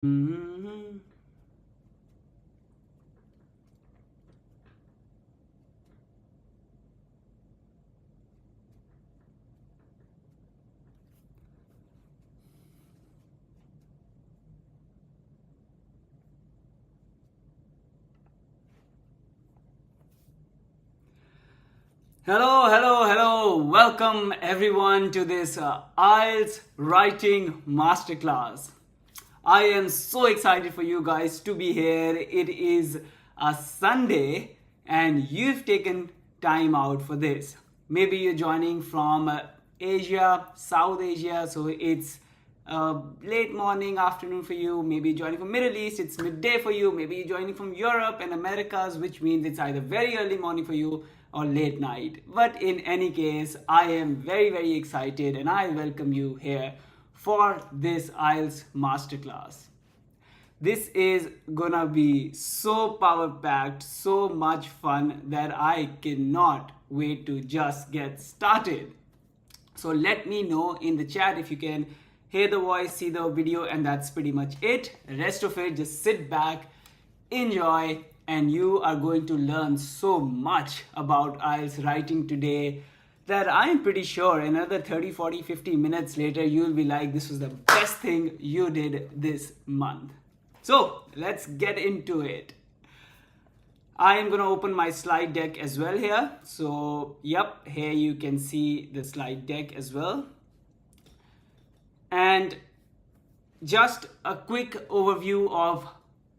Mhm. Hello, hello, hello. Welcome everyone to this IELTS writing masterclass. I am so excited for you guys to be here. It is a Sunday and you've taken time out for this. Maybe you're joining from Asia, South Asia, so it's late morning, afternoon for you. Maybe joining from Middle East, it's midday for you. Maybe you're joining from Europe and Americas, which means it's either very early morning for you or late night. But in any case, I am very, very excited and I welcome you here for this IELTS masterclass. This is gonna be so power packed, so much fun that I cannot wait to just get started. So let me know in the chat if you can hear the voice, see the video, and that's pretty much it. The rest of it, just sit back, enjoy, and you are going to learn so much about IELTS writing today that I'm pretty sure another 30, 40, 50 minutes later, you'll be like, this was the best thing you did this month. So let's get into it. I am going to open my slide deck as well here. So, yep, here you can see the slide deck as well. And just a quick overview of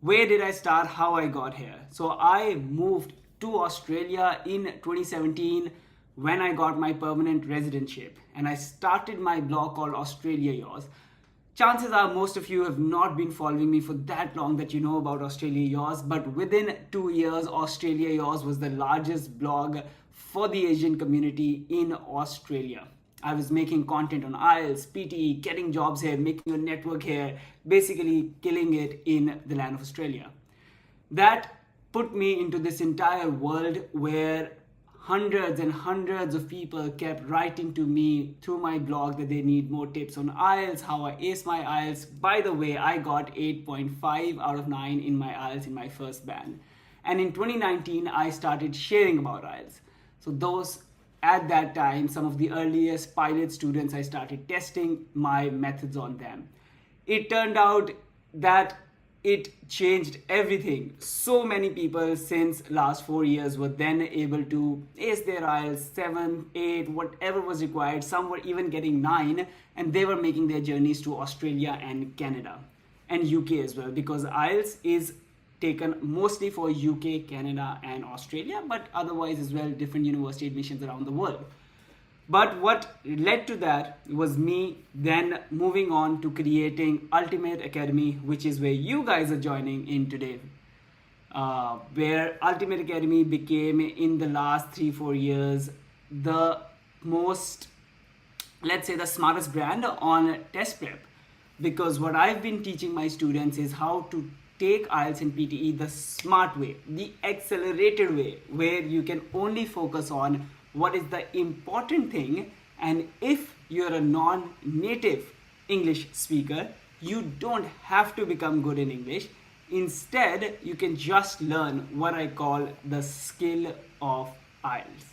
where did I start, how I got here. So I moved to Australia in 2017 when I got my permanent residentship, and I started my blog called Australia Yours. Chances are most of you have not been following me for that long that you know about Australia Yours, but within 2 years, Australia Yours was the largest blog for the Asian community in Australia. I was making content on IELTS, PTE, getting jobs here, making a network here, basically killing it in the land of Australia. That put me into this entire world where hundreds and hundreds of people kept writing to me through my blog that they need more tips on IELTS, how I ace my IELTS. By the way, I got 8.5 out of 9 in my IELTS in my first band. And in 2019, I started sharing about IELTS. So those, at that time, some of the earliest pilot students, I started testing my methods on them. It turned out that it changed everything. So many people since last 4 years were then able to ace their IELTS 7, 8, whatever was required. Some were even getting 9, and they were making their journeys to Australia and Canada and UK as well, because IELTS is taken mostly for UK, Canada, and Australia, but otherwise as well different university admissions around the world. But what led to that was me then moving on to creating Ultimate Academy, which is where you guys are joining in today. Where Ultimate Academy became, in the last 3-4 years, the most, let's say, the smartest brand on test prep. Because what I've been teaching my students is how to take IELTS and PTE the smart way, the accelerated way, where you can only focus on what is the important thing. And if you're a non-native English speaker, you don't have to become good in English. Instead, you can just learn what I call the skill of IELTS.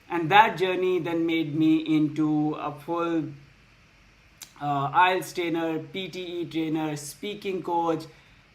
And that journey then made me into a full IELTS trainer, PTE trainer, speaking coach,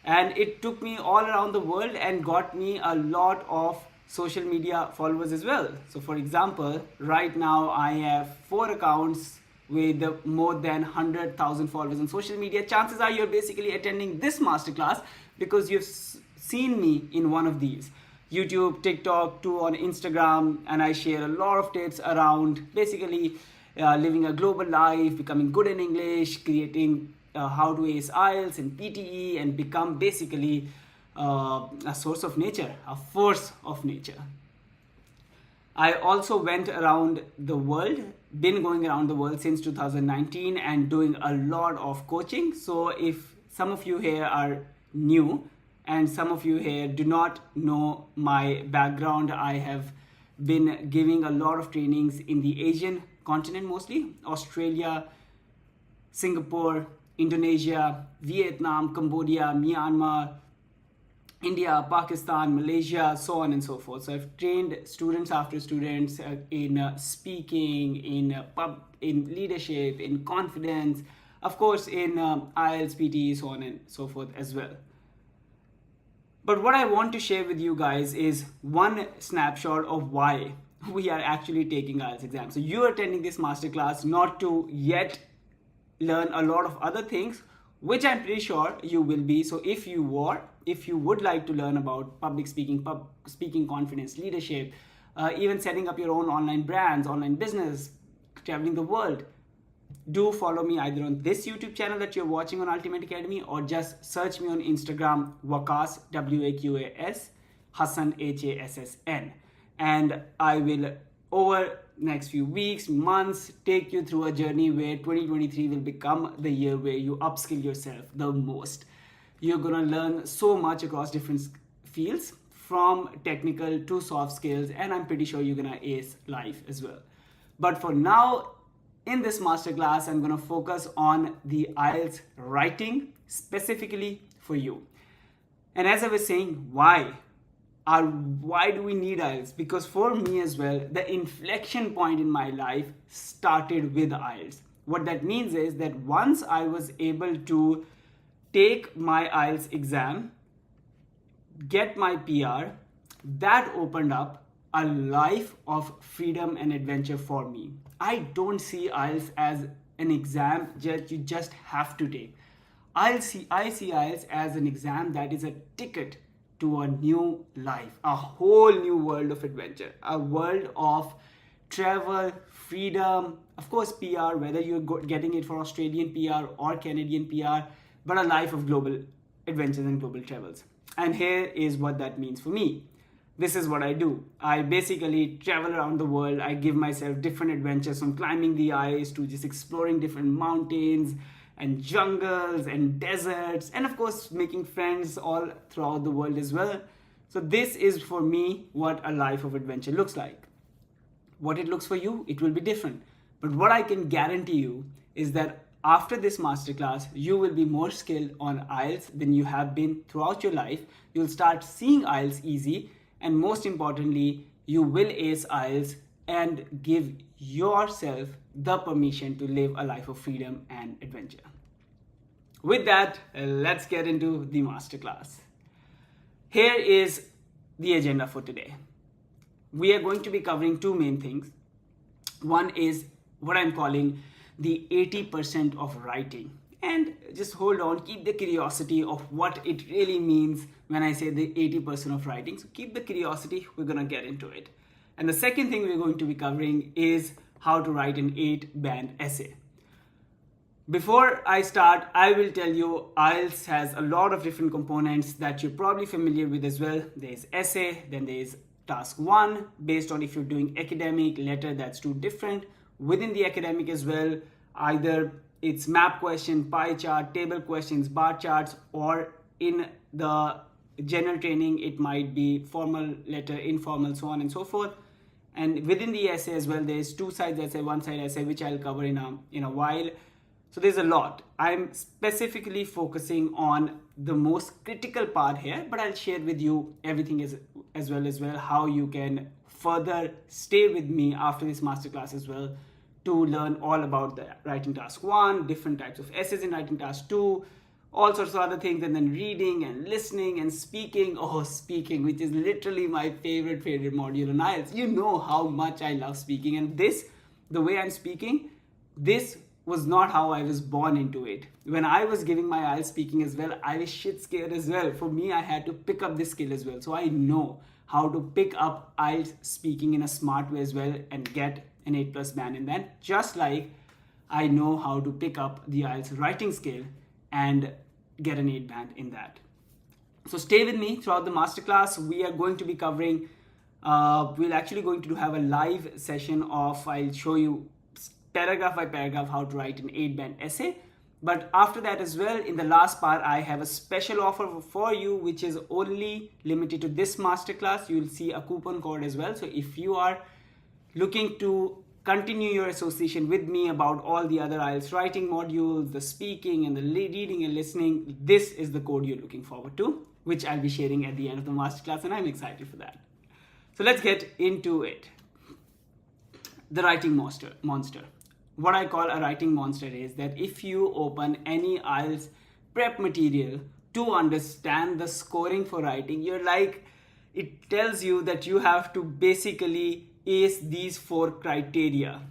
and it took me all around the world and got me a lot of social media followers as well. So for example, right now I have 4 accounts with more than 100,000 followers on social media. Chances are you're basically attending this masterclass because you've seen me in one of these. YouTube, TikTok, 2 on Instagram, and I share a lot of tips around basically living a global life, becoming good in English, creating how to ace IELTS and PTE, and become basically a source of nature, a force of nature. I also went around the world, been going around the world since 2019 and doing a lot of coaching. So if some of you here are new and some of you here do not know my background, I have been giving a lot of trainings in the Asian continent, mostly Australia, Singapore, Indonesia, Vietnam, Cambodia, Myanmar, India, Pakistan, Malaysia, so on and so forth. So I've trained students after students in speaking, in leadership, in confidence, of course in IELTS, PT, so on and so forth as well. But what I want to share with you guys is one snapshot of why we are actually taking IELTS exam. So you're attending this masterclass not to yet learn a lot of other things, which I'm pretty sure you will be. So if you would like to learn about public speaking, speaking confidence, leadership, even setting up your own online brands, online business, traveling the world, do follow me either on this YouTube channel that you're watching on Ultimate Academy, or just search me on Instagram, Waqas, Waqas, Hassan, Hassn. And I will, over next few weeks, months, take you through a journey where 2023 will become the year where you upskill yourself the most. You're gonna learn so much across different fields, from technical to soft skills, and I'm pretty sure you're gonna ace life as well. But for now, in this masterclass, I'm gonna focus on the IELTS writing specifically for you. And as I was saying, why do we need IELTS? Because for me as well, the inflection point in my life started with IELTS. What that means is that once I was able to take my IELTS exam, get my PR, that opened up a life of freedom and adventure for me. I don't see IELTS as an exam that you just have to take. I see IELTS as an exam that is a ticket to a new life, a whole new world of adventure, a world of travel, freedom, of course PR, whether you're getting it for Australian PR or Canadian PR, but a life of global adventures and global travels. And here is what that means for me. This is what I do. I basically travel around the world. I give myself different adventures, from climbing the ice to just exploring different mountains and jungles and deserts, and of course making friends all throughout the world as well. So this is for me what a life of adventure looks like. What it looks for you, it will be different. But what I can guarantee you is that after this masterclass, you will be more skilled on IELTS than you have been throughout your life. You'll start seeing IELTS easy, and most importantly, you will ace IELTS and give yourself the permission to live a life of freedom and adventure. With that, let's get into the masterclass. Here is the agenda for today. We are going to be covering two main things. One is what I'm calling the 80% of writing. And just hold on, keep the curiosity of what it really means when I say the 80% of writing. So keep the curiosity, we're gonna get into it. And the second thing we're going to be covering is how to write an 8-band essay. Before I start, I will tell you IELTS has a lot of different components that you're probably familiar with as well. There's essay, then there's task 1, based on if you're doing academic, letter, that's 2 different. Within the academic as well, either it's map question, pie chart, table questions, bar charts, or in the general training, it might be formal, letter, informal, so on and so forth. And within the essay as well, there's 2 sides essay, 1 side essay, which I'll cover in a while. So there's a lot. I'm specifically focusing on the most critical part here, but I'll share with you everything as well, how you can further stay with me after this masterclass as well, to learn all about the writing task 1, different types of essays in writing task 2, all sorts of other things, and then reading and listening and speaking. Oh, speaking, which is literally my favorite module in IELTS. You know how much I love speaking, and the way I'm speaking, this was not how I was born into it. When I was giving my IELTS speaking as well, I was shit scared as well. For me, I had to pick up this skill as well. So I know how to pick up IELTS speaking in a smart way as well and get an 8+ band in that, just like I know how to pick up the IELTS writing skill and get an 8 band in that. So stay with me throughout the masterclass. We are going to be covering, we're actually going to have a live session of, I'll show you paragraph by paragraph how to write an 8-band essay. But after that as well, in the last part, I have a special offer for you, which is only limited to this masterclass. You'll see a coupon code as well. So if you are looking to continue your association with me about all the other IELTS writing modules, the speaking and the reading and listening, this is the code you're looking forward to, which I'll be sharing at the end of the masterclass, and I'm excited for that. So let's get into it. The writing monster. What I call a writing monster is that if you open any IELTS prep material to understand the scoring for writing, you're like, it tells you that you have to basically ace these 4 criteria,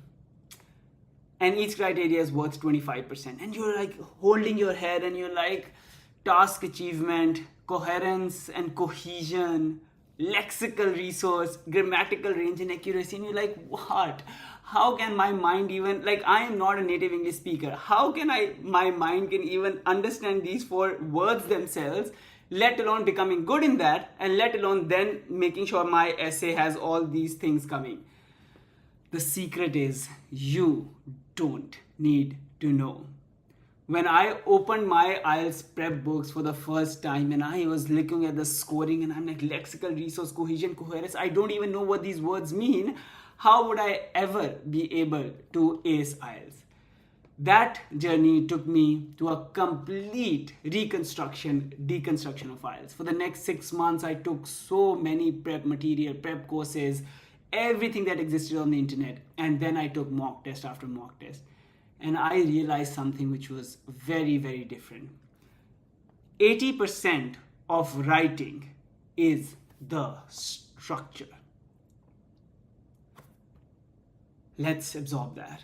and each criteria is worth 25%, and you're like holding your head and you're like, task achievement, coherence and cohesion, lexical resource, grammatical range and accuracy, and you're like, what? How can my mind even, like, I am not a native English speaker, how can my mind can even understand these 4 words themselves, let alone becoming good in that, and let alone then making sure my essay has all these things coming. The secret is you don't need to know. When I opened my IELTS prep books for the first time and I was looking at the scoring and I'm like, lexical resource, cohesion, coherence, I don't even know what these words mean. How would I ever be able to ace IELTS? That journey took me to a complete deconstruction of IELTS. For the next 6 months, I took so many prep material, prep courses, everything that existed on the internet. And then I took mock test after mock test. And I realized something which was very, very different. 80% of writing is the structure. Let's absorb that.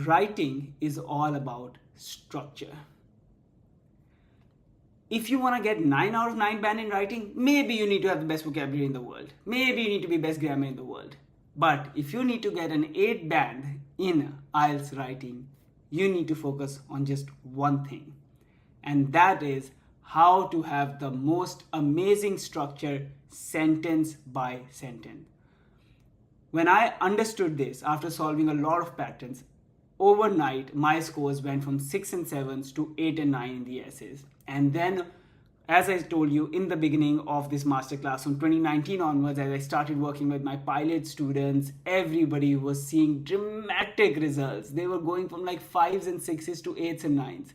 Writing is all about structure. If you want to get 9 out of 9 band in writing, maybe you need to have the best vocabulary in the world. Maybe you need to be best grammar in the world. But if you need to get an 8 band in IELTS writing, you need to focus on just one thing. And that is how to have the most amazing structure sentence by sentence. When I understood this after solving a lot of patterns, overnight my scores went from 6 and 7s to 8 and 9 in the essays. And then, as I told you in the beginning of this masterclass, from 2019 onwards, as I started working with my pilot students, everybody was seeing dramatic results. They were going from like 5s and 6s to 8s and 9s.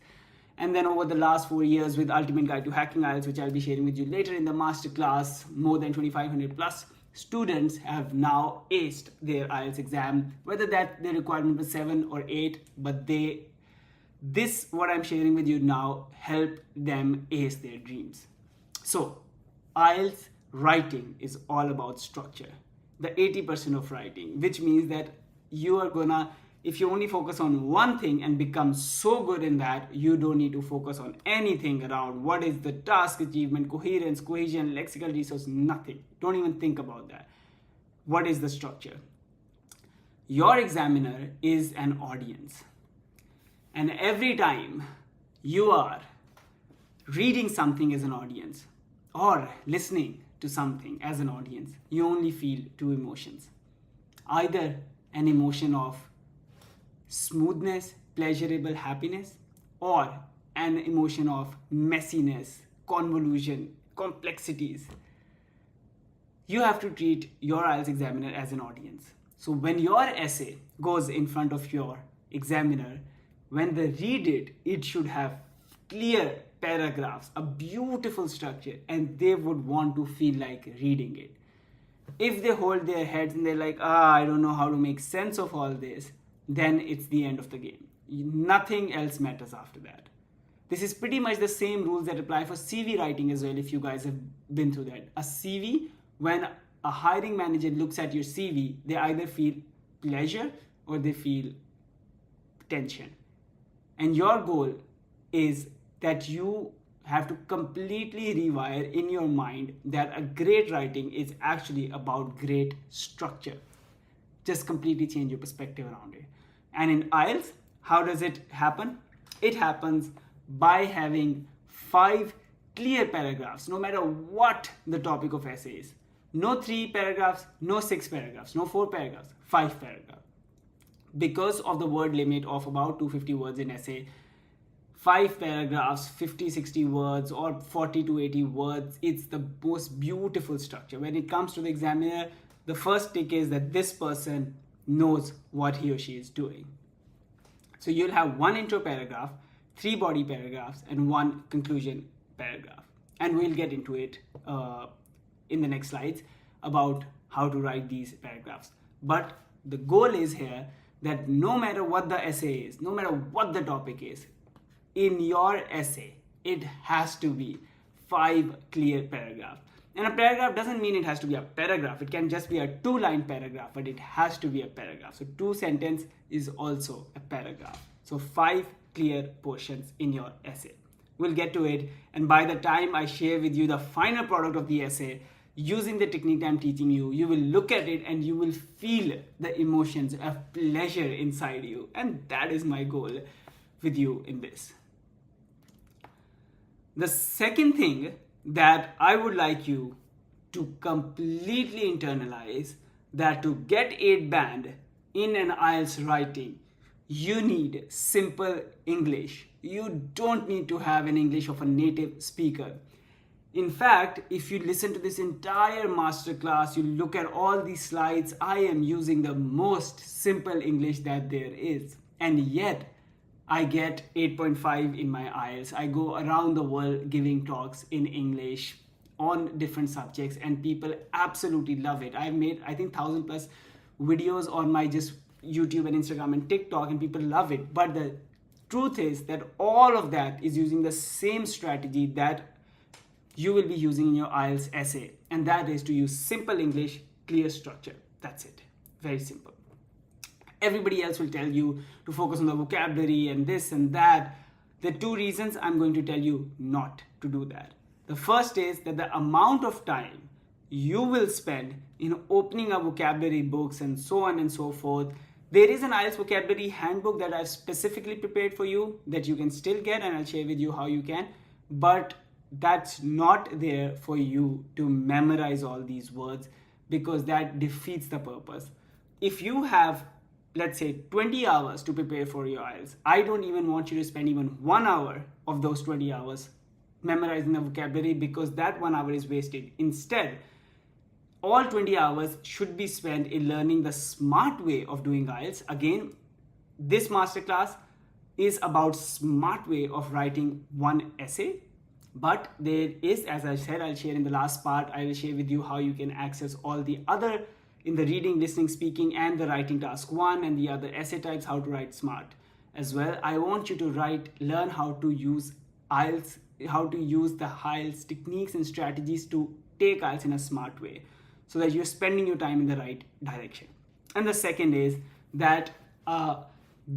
And then over the last 4 years with Ultimate Guide to Hacking IELTS, which I'll be sharing with you later in the masterclass, more than 2,500 plus students have now aced their IELTS exam, whether that the requirement was 7 or 8, but this what I'm sharing with you now help them ace their dreams. So IELTS writing is all about structure, the 80% of writing, which means that you are gonna, if you only focus on one thing and become so good in that, you don't need to focus on anything around what is the task achievement, coherence, cohesion, lexical resource, nothing. Don't even think about that. What is the structure? Your examiner is an audience. And every time you are reading something as an audience or listening to something as an audience, you only feel 2 emotions. Either an emotion of smoothness, pleasurable happiness, or an emotion of messiness, convolution, complexities. You have to treat your IELTS examiner as an audience. So when your essay goes in front of your examiner, when they read it, it should have clear paragraphs, a beautiful structure, and they would want to feel like reading it. If they hold their heads and they're like, I don't know how to make sense of all this, then it's the end of the game. Nothing else matters after that. This is pretty much the same rules that apply for CV writing as well, if you guys have been through that. A CV, when a hiring manager looks at your CV, they either feel pleasure or they feel tension. And your goal is that you have to completely rewire in your mind that a great writing is actually about great structure. Just completely change your perspective around it. And in IELTS, how does it happen? It happens by having 5 clear paragraphs, no matter what the topic of essay is. No 3 paragraphs, no 6 paragraphs, no 4 paragraphs, 5 paragraphs. Because of the word limit of about 250 words in essay, 5 paragraphs, 50, 60 words, or 40 to 80 words, it's the most beautiful structure. When it comes to the examiner, the first tick is that this person knows what he or she is doing. So you'll have one intro paragraph, 3 body paragraphs, and 1 conclusion paragraph. And we'll get into it in the next slides about how to write these paragraphs. But the goal is here that no matter what the essay is, no matter what the topic is, in your essay, it has to be 5 clear paragraphs. And a paragraph doesn't mean it has to be a paragraph. It can just be a 2-line paragraph, but it has to be a paragraph. So 2 sentences is also a paragraph. So 5 clear portions in your essay. We'll get to it. And by the time I share with you the final product of the essay, using the technique I'm teaching you, you will look at it and you will feel the emotions of pleasure inside you. And that is my goal with you in this. The second thing that I would like you to completely internalize, that to get 8 band in an IELTS writing, you need simple English. You don't need to have an English of a native speaker. In fact, if you listen to this entire masterclass, you look at all these slides, I am using the most simple English that there is. And yet, I get 8.5 in my IELTS. I go around the world giving talks in English on different subjects and people absolutely love it. I've made, I think, 1,000 plus videos on my just YouTube and Instagram and TikTok and people love it. But the truth is that all of that is using the same strategy that you will be using in your IELTS essay. And that is to use simple English, clear structure. That's it. Very simple. Everybody else will tell you to focus on the vocabulary and this and that. The 2 reasons I'm going to tell you not to do that. The first is that the amount of time you will spend in opening up vocabulary books and so on and so forth. There is an IELTS vocabulary handbook that I've specifically prepared for you that you can still get, and I'll share with you how you can. But that's not there for you to memorize all these words, because that defeats the purpose. If you have, let's say, 20 hours to prepare for your IELTS, I don't even want you to spend even 1 hour of those 20 hours memorizing the vocabulary, because that 1 hour is wasted. Instead, all 20 hours should be spent in learning the smart way of doing IELTS. Again, this masterclass is about smart way of writing one essay. But there is, as I said, I'll share in the last part, I will share with you how you can access all the other in the reading, listening, speaking, and the writing task 1 and the other essay types, how to write smart as well. I want you to learn how to use IELTS, how to use the IELTS techniques and strategies to take IELTS in a smart way, so that you're spending your time in the right direction. And the second is that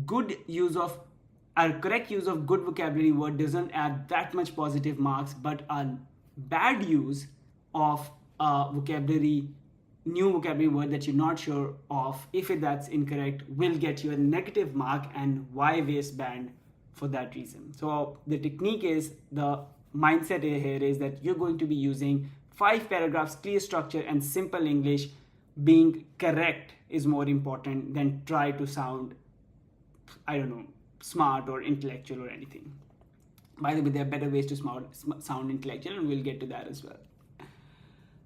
correct use of good vocabulary word doesn't add that much positive marks, but a bad use of new vocabulary word that you're not sure of, if that's incorrect, will get you a negative mark, and why waste band for that reason. So the technique is, the mindset here is that you're going to be using 5 paragraphs, clear structure, and simple English. Being correct is more important than try to sound, I don't know, smart or intellectual or anything. By the way, there are better ways to sound intellectual, and we'll get to that as well.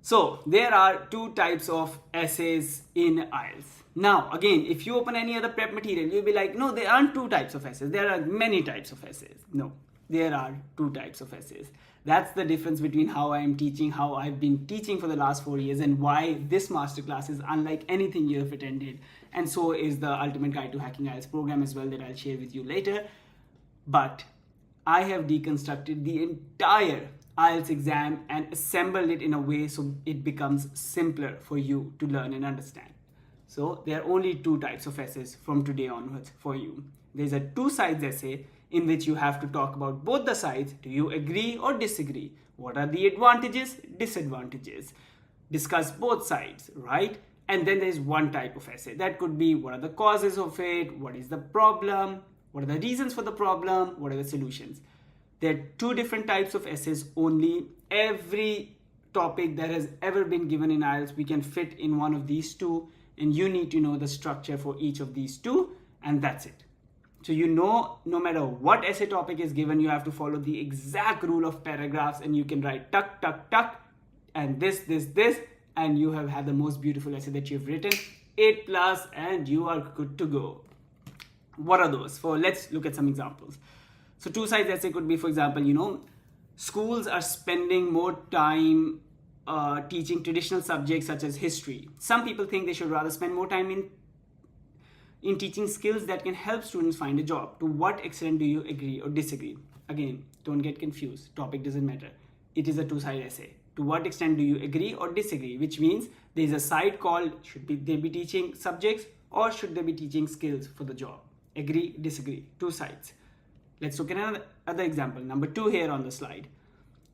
So there are 2 types of essays in IELTS. Now, again, if you open any other prep material, you'll be like, no, there aren't 2 types of essays. There are many types of essays. No, there are 2 types of essays. That's the difference between how I am teaching, how I've been teaching for the last 4 years, and why this masterclass is unlike anything you have attended. And so is the Ultimate Guide to Hacking IELTS program as well, that I'll share with you later. But I have deconstructed the entire IELTS exam and assembled it in a way so it becomes simpler for you to learn and understand. So there are only 2 types of essays from today onwards for you. There's a 2 sides essay in which you have to talk about both the sides. Do you agree or disagree? What are the advantages, disadvantages? Discuss both sides, right? And then there's 1 type of essay. That could be, what are the causes of it? What is the problem? What are the reasons for the problem? What are the solutions? There are 2 different types of essays only. Every topic that has ever been given in IELTS, we can fit in one of these 2, and you need to know the structure for each of these 2, and that's it. So you know, no matter what essay topic is given, you have to follow the exact rule of paragraphs, and you can write tuck, tuck, tuck, and this, and you have had the most beautiful essay that you've written 8 plus, and you are good to go. What are those? Let's look at some examples. So two sides essay could be, for example, schools are spending more time teaching traditional subjects such as history. Some people think they should rather spend more time in teaching skills that can help students find a job. To what extent do you agree or disagree? Again, don't get confused. Topic doesn't matter. It is a two-side essay. To what extent do you agree or disagree? Which means there is a side called should they be teaching subjects or should they be teaching skills for the job? Agree, disagree. Two sides. Let's look at another example. Number 2 here on the slide.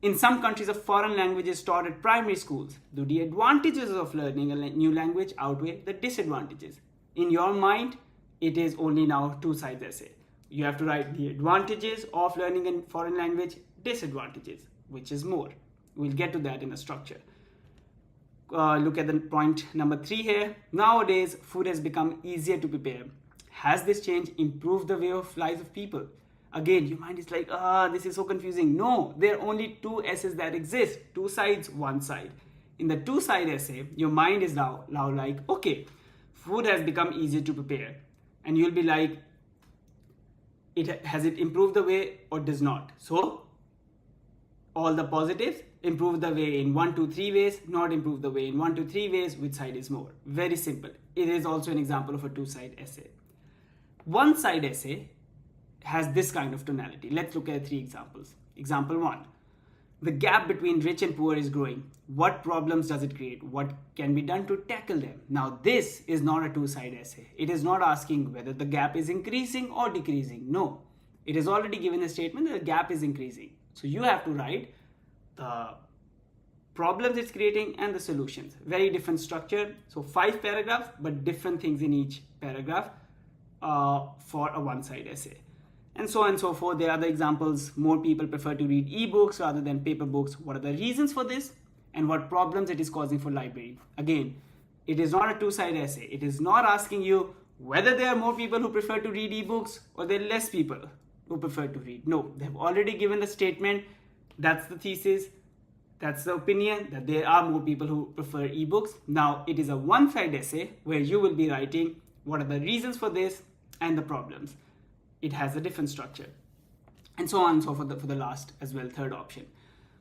In some countries, a foreign language is taught at primary schools. Do the advantages of learning a new language outweigh the disadvantages? In your mind, it is only now two sides essay. You have to write the advantages of learning a foreign language, disadvantages, which is more. We'll get to that in a structure. Look at the point number 3 here. Nowadays, food has become easier to prepare. Has this change improved the way of lives of people? Again, your mind is like, this is so confusing. No, there are only two essays that exist. Two sides, one side. In the two-side essay, your mind is now like, okay, food has become easier to prepare. And you'll be like, has it improved the way or does not? So, all the positives, improve the way in 1, 2, 3 ways, not improve the way in 1, 2, 3 ways, which side is more? Very simple. It is also an example of a two-side essay. One-side essay has this kind of tonality. Let's look at 3 examples. Example 1. The gap between rich and poor is growing. What problems does it create? What can be done to tackle them? Now, this is not a two-side essay. It is not asking whether the gap is increasing or decreasing. No. It is already given a statement that the gap is increasing. So you have to write the problems it's creating and the solutions. Very different structure. So 5 paragraphs, but different things in each paragraph for a one-side essay. And so on and so forth. There are other examples. More people prefer to read ebooks rather than paper books. What are the reasons for this? And what problems it is causing for library? Again, it is not a two-side essay. It is not asking you whether there are more people who prefer to read ebooks or there are less people who prefer to read. No, they've already given the statement. That's the thesis. That's the opinion that there are more people who prefer ebooks. Now, it is a one-side essay where you will be writing what are the reasons for this and the problems. It has a different structure. And so on and so forth for the last as well, third option.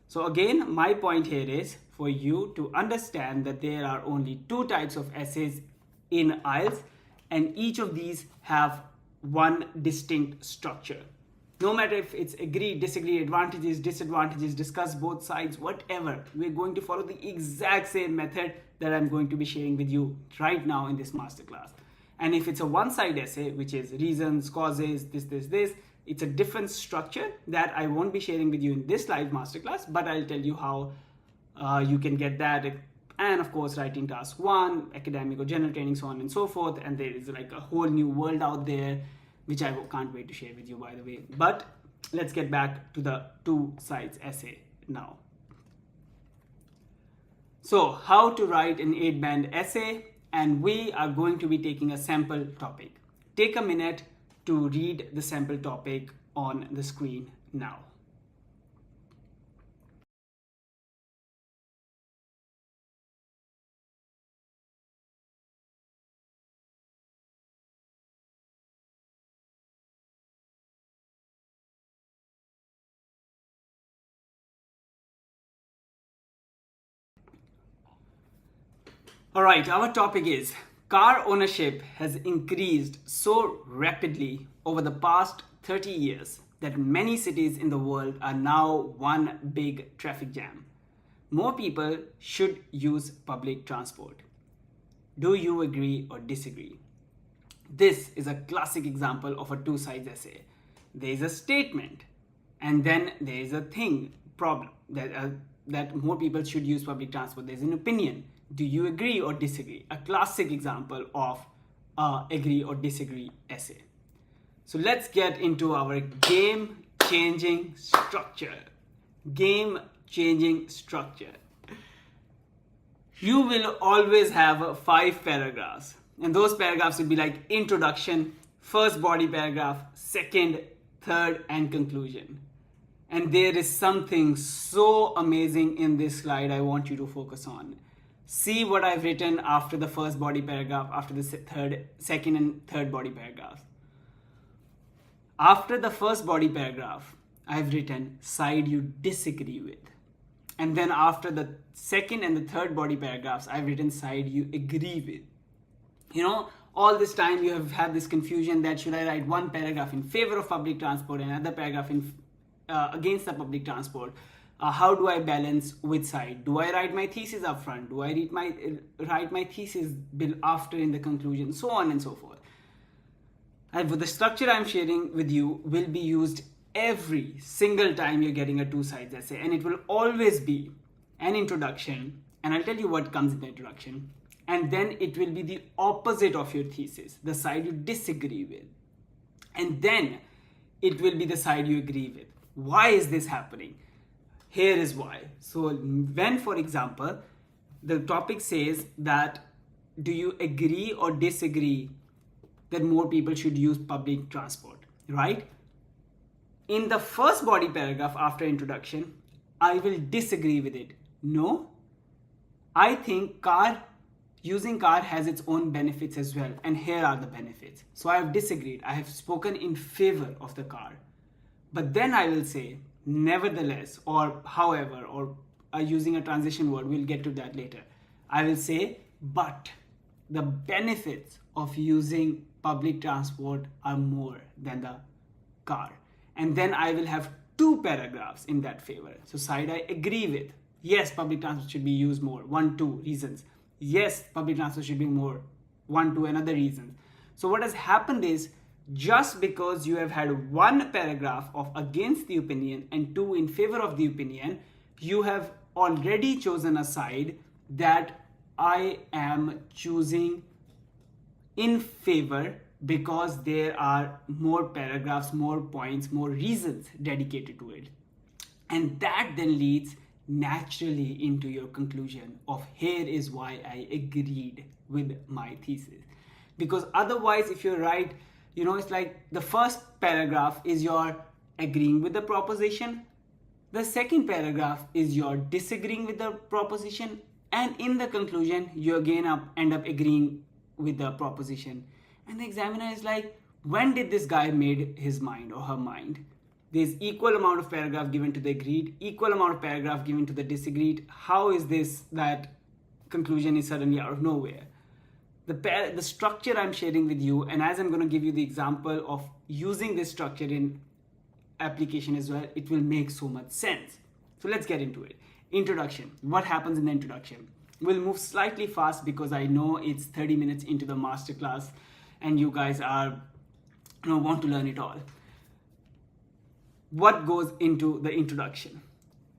So again, my point here is for you to understand that there are only 2 types of essays in IELTS, and each of these have one distinct structure. No matter if it's agree, disagree, advantages, disadvantages, discuss both sides, whatever, we're going to follow the exact same method that I'm going to be sharing with you right now in this masterclass. And if it's a one-side essay, which is reasons, causes, this, it's a different structure that I won't be sharing with you in this live masterclass, but I'll tell you how you can get that. And of course, writing task 1, academic or general training, so on and so forth. And there is like a whole new world out there, which I can't wait to share with you, by the way. But let's get back to the two sides essay now. So how to write an 8-band essay, and we are going to be taking a sample topic. Take a minute to read the sample topic on the screen now. All right, our topic is car ownership has increased so rapidly over the past 30 years that many cities in the world are now one big traffic jam. More people should use public transport. Do you agree or disagree? This is a classic example of a two-sides essay. There is a statement and then there is a problem that more people should use public transport. There's an opinion. Do you agree or disagree? A classic example of agree or disagree essay. So let's get into our game-changing structure. Game-changing structure. You will always have 5 paragraphs. And those paragraphs will be like introduction, first body paragraph, second, third, and conclusion. And there is something so amazing in this slide I want you to focus on. See what I've written after the first body paragraph, after the second and third body paragraphs. After the first body paragraph, I've written side you disagree with. And then after the second and the third body paragraphs, I've written side you agree with. All this time you have had this confusion that should I write one paragraph in favor of public transport and another paragraph against the public transport. How do I balance which side? Do I write my thesis up front? Do I write my thesis after in the conclusion? So on and so forth. And the structure I'm sharing with you will be used every single time you're getting a 2 sides essay, and it will always be an introduction, and I'll tell you what comes in the introduction, and then it will be the opposite of your thesis, the side you disagree with, and then it will be the side you agree with. Why is this happening? Here is why. So when, for example, the topic says that do you agree or disagree that more people should use public transport, right? In the first body paragraph after introduction, I will disagree with it. No, I think using car has its own benefits as well, and here are the benefits. So I have disagreed. I have spoken in favor of the car. But then I will say, nevertheless, or however, or using a transition word, we'll get to that later. I will say, but the benefits of using public transport are more than the car. And then I will have 2 paragraphs in that favor. So side I agree with. Yes, public transport should be used more. 1, 2 reasons. Yes, public transport should be more. 1, 2 another reason. So what has happened is, just because you have had 1 paragraph of against the opinion and 2 in favor of the opinion, you have already chosen a side that I am choosing in favor because there are more paragraphs, more points, more reasons dedicated to it. And that then leads naturally into your conclusion of here is why I agreed with my thesis. Because otherwise, if you write, it's like the first paragraph is your agreeing with the proposition. The second paragraph is your disagreeing with the proposition. And in the conclusion, you again end up agreeing with the proposition. And the examiner is like, when did this guy made his mind or her mind? There's equal amount of paragraph given to the agreed, equal amount of paragraph given to the disagreed. How is this that conclusion is suddenly out of nowhere? The structure I'm sharing with you, and as I'm going to give you the example of using this structure in application as well, it will make so much sense. So let's get into it. Introduction. What happens in the introduction? We'll move slightly fast because I know it's 30 minutes into the masterclass and you guys want to learn it all. What goes into the introduction?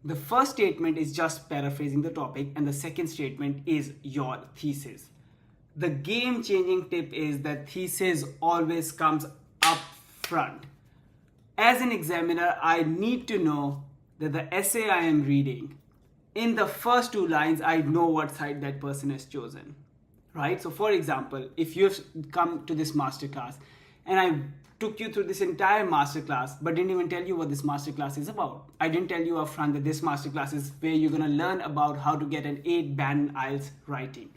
The first statement is just paraphrasing the topic, and the second statement is your thesis. The game-changing tip is that thesis always comes up front. As an examiner, I need to know that the essay I am reading, in the first 2 lines, I know what side that person has chosen, right? So for example, if you've come to this masterclass and I took you through this entire masterclass but didn't even tell you what this masterclass is about. I didn't tell you up front that this masterclass is where you're going to learn about how to get an 8 band IELTS writing.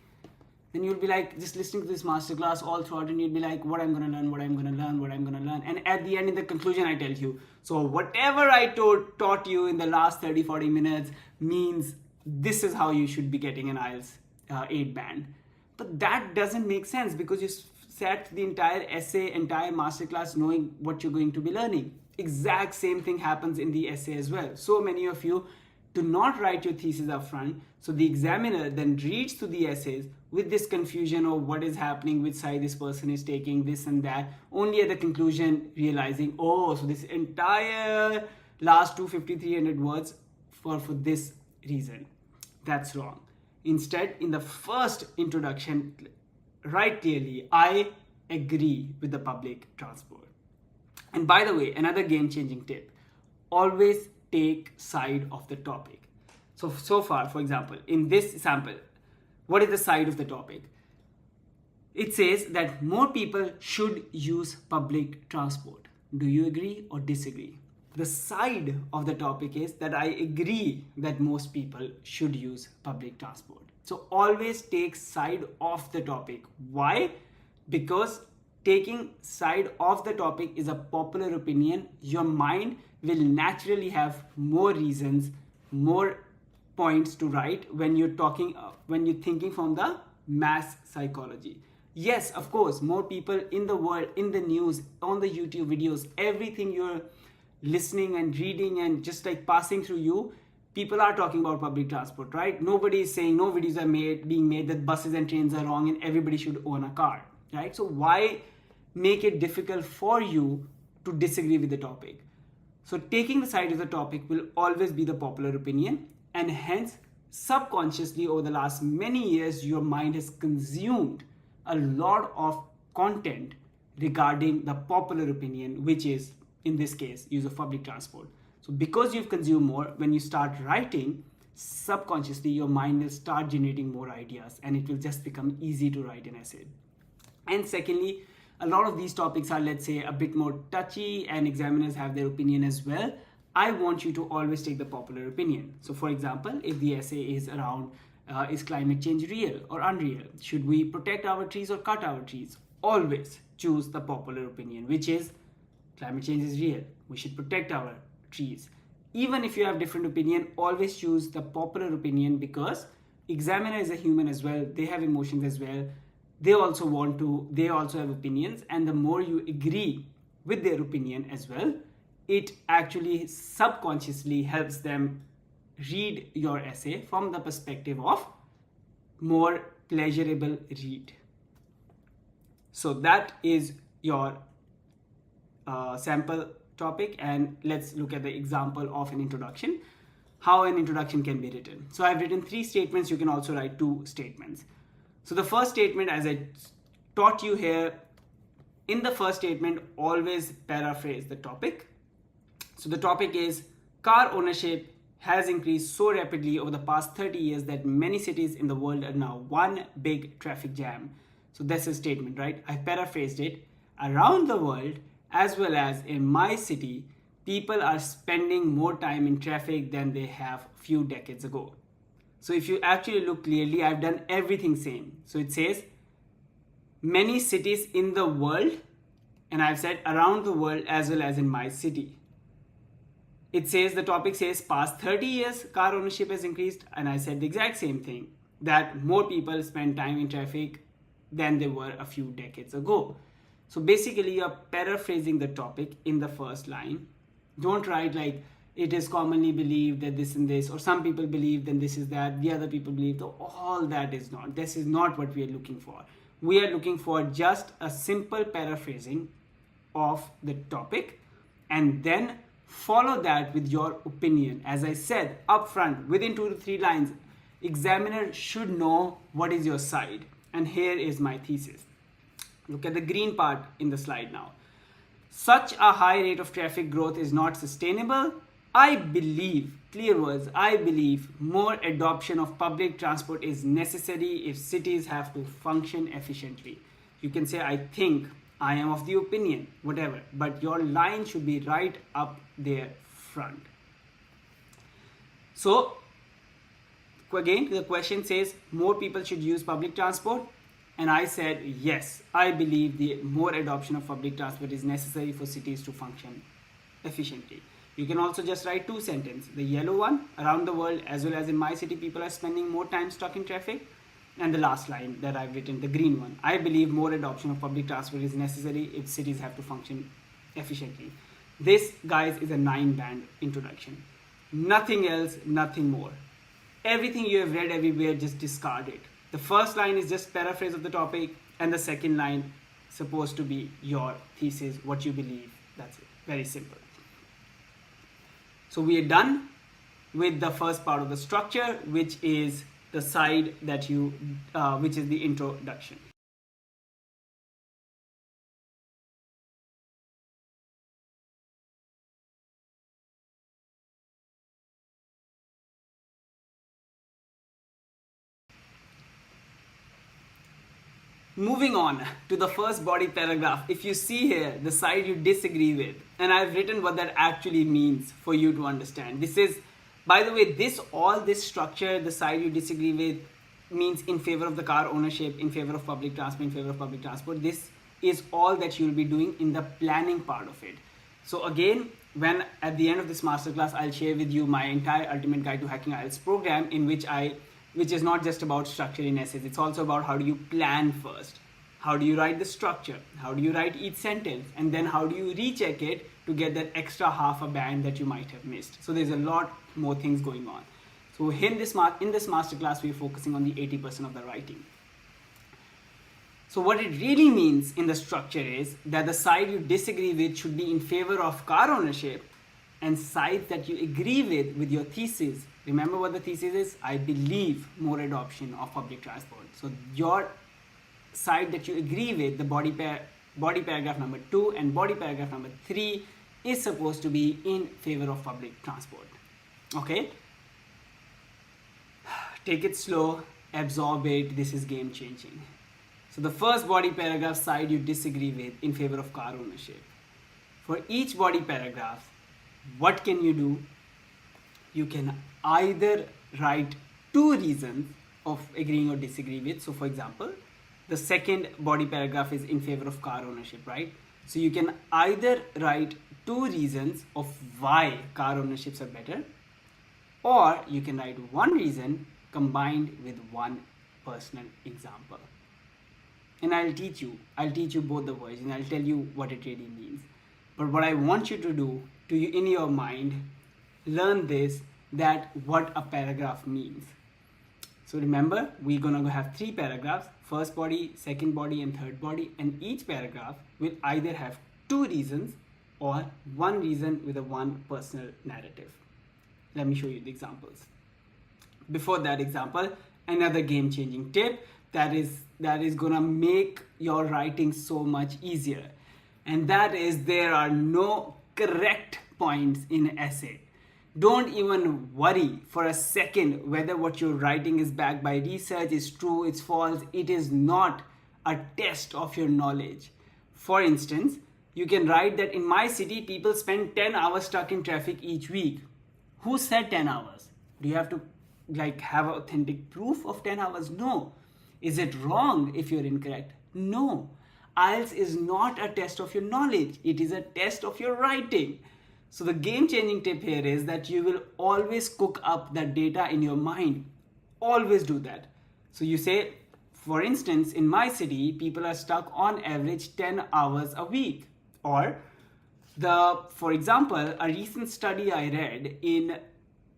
Then you'll be like just listening to this masterclass all throughout and you'll be like, what I'm going to learn, what I'm going to learn, what I'm going to learn. And at the end, in the conclusion, I tell you, so whatever I taught you in the last 30-40 minutes means this is how you should be getting an IELTS 8 band. But that doesn't make sense because you sat the entire essay, entire masterclass knowing what you're going to be learning. Exact same thing happens in the essay as well. So many of you do not write your thesis up front. So the examiner then reads through the essays with this confusion of what is happening, which side this person is taking, this and that, only at the conclusion realizing, oh, so this entire last 250-300 words for this reason. That's wrong. Instead, in the first introduction, write clearly, I agree with the public transport. And by the way, another game-changing tip, always take side of the topic. So far, for example, in this sample, what is the side of the topic? It says that more people should use public transport. Do you agree or disagree? the side of the topic is that I agree that most people should use public transport. So always take side of the topic. Why? Because taking side of the topic is a popular opinion. Your mind will naturally have more reasons, more points to write when you're talking, when you're thinking from the mass psychology. Yes, of course, more people in the world, in the news, on the YouTube videos, everything you're listening and reading and just like passing through you, people are talking about public transport, right? Nobody is saying, no videos are being made that buses and trains are wrong and everybody should own a car, right? So why make it difficult for you to disagree with the topic? So taking the side of the topic will always be the popular opinion, and hence subconsciously over the last many years your mind has consumed a lot of content regarding the popular opinion, which is in this case use of public transport. So because you've consumed more, when you start writing, subconsciously your mind will start generating more ideas and it will just become easy to write an essay. And secondly, a lot of these topics are, let's say, a bit more touchy and examiners have their opinion as well. I want you to always take the popular opinion. So for example, if the essay is around is climate change real or unreal? Should we protect our trees or cut our trees? Always choose the popular opinion, which is climate change is real. We should protect our trees. Even if you have different opinion, always choose the popular opinion, because examiner is a human as well. They have emotions as well. They also have opinions, and the more you agree with their opinion as well, it actually subconsciously helps them read your essay from the perspective of more pleasurable read. So that is your sample topic, and let's look at the example of an introduction, how an introduction can be written. So I've written 3 statements. You can also write 2 statements. So the first statement, as I taught you here, in the first statement, always paraphrase the topic. So the topic is car ownership has increased so rapidly over the past 30 years that many cities in the world are now one big traffic jam. So that's a statement, right? I paraphrased it. Around the world, as well as in my city, people are spending more time in traffic than they have a few decades ago. So if you actually look clearly, I've done everything same. So it says many cities in the world, and I've said around the world as well as in my city. It says, the topic says past 30 years car ownership has increased, and I said the exact same thing, that more people spend time in traffic than they were a few decades ago. So basically you're paraphrasing the topic in the first line. Don't write like it is commonly believed that this and this, or some people believe then this is that, the other people believe that. All that is not, this is not what we are looking for. We are looking for just a simple paraphrasing of the topic, and then follow that with your opinion. As I said up front, within 2 to 3 lines, examiner should know what is your side. And here is my thesis. Look at the green part in the slide now. Such a high rate of traffic growth is not sustainable. I believe, clear words, I believe more adoption of public transport is necessary if cities have to function efficiently. You can say, I think, I am of the opinion, whatever, but your line should be right up there front. So again, the question says more people should use public transport, and I said yes, I believe the more adoption of public transport is necessary for cities to function efficiently. You can also just write 2 sentences. The yellow one, around the world as well as in my city, people are spending more time stuck in traffic. And the last line that I've written, the green one, I believe more adoption of public transport is necessary if cities have to function efficiently. This, guys, is a 9-band introduction. Nothing else, nothing more. Everything you have read everywhere, just discard it. The first line is just paraphrase of the topic, and the second line supposed to be your thesis, what you believe. That's it. Very simple. So we are done with the first part of the structure, which is the side that which is the introduction. Moving on to the first body paragraph. If you see here the side you disagree with, and I've written what that actually means for you to understand. This is, by the way, all this structure, the side you disagree with, means in favor of the car ownership, in favor of public transport, in favor of public transport. This is all that you'll be doing in the planning part of it. So again, when at the end of this masterclass, I'll share with you my entire Ultimate Guide to Hacking IELTS program, in which is not just about structure in essays. It's also about how do you plan first, how do you write the structure, how do you write each sentence, and then how do you recheck it to get that extra half a band that you might have missed. So there's a lot more things going on. So in this masterclass, we're focusing on the 80% of the writing. So what it really means in the structure is that the side you disagree with should be in favor of car ownership, and sides that you agree with your thesis. Remember what the thesis is? I believe more adoption of public transport. So your side that you agree with, the body paragraph number 2 and body paragraph number 3, is supposed to be in favor of public transport. Okay? Take it slow, absorb it. This is game changing. So the first body paragraph, side you disagree with, in favor of car ownership. For each body paragraph, what can you do? You can either write 2 reasons of agreeing or disagree with. So for example, the second body paragraph is in favor of car ownership, right? So you can either write 2 reasons of why car ownerships are better, or you can write 1 reason combined with 1 personal example. And I'll teach you both the versions. I'll tell you what it really means. But what I want you to do, in your mind, learn this, that what a paragraph means. So remember, we're gonna have 3 paragraphs: first body, second body, and third body. And each paragraph will either have 2 reasons or 1 reason with a 1 personal narrative. Let me show you the examples. Before that example, another game-changing tip that is gonna make your writing so much easier. And that is, there are no correct points in essay. Don't even worry for a second whether what you're writing is backed by research, is true, it's false. It is not a test of your knowledge. For instance, you can write that in my city, people spend 10 hours stuck in traffic each week. Who said 10 hours? Do you have to have authentic proof of 10 hours? No. Is it wrong if you're incorrect? No. IELTS is not a test of your knowledge. It is a test of your writing. So the game-changing tip here is that you will always cook up that data in your mind. Always do that. So you say, for instance, in my city, people are stuck on average 10 hours a week. Or, for example, a recent study I read in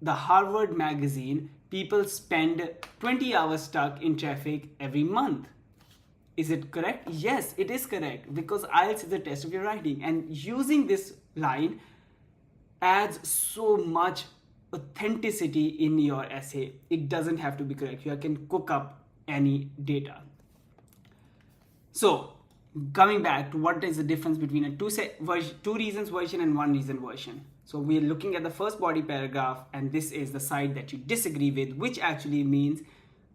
the Harvard magazine, people spend 20 hours stuck in traffic every month. Is it correct? Yes, it is correct, because IELTS is a test of your writing. And using this line adds so much authenticity in your essay. It doesn't have to be correct. You can cook up any data. So, coming back to what is the difference between a 2 reasons version and 1 reason version. So we're looking at the first body paragraph, and this is the side that you disagree with, which actually means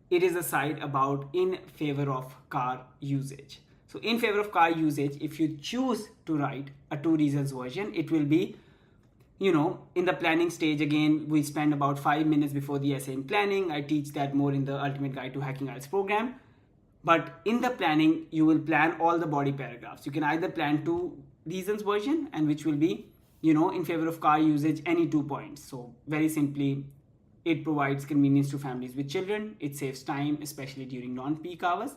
it is a side about in favor of car usage. So in favor of car usage, if you choose to write a 2 reasons version, it will be, in the planning stage. Again, we spend about 5 minutes before the essay in planning. I teach that more in the Ultimate Guide to Hacking IELTS program. But in the planning, you will plan all the body paragraphs. You can either plan 2 reasons version, and which will be, in favor of car usage, any 2 points. So very simply, it provides convenience to families with children. It saves time, especially during non-peak hours.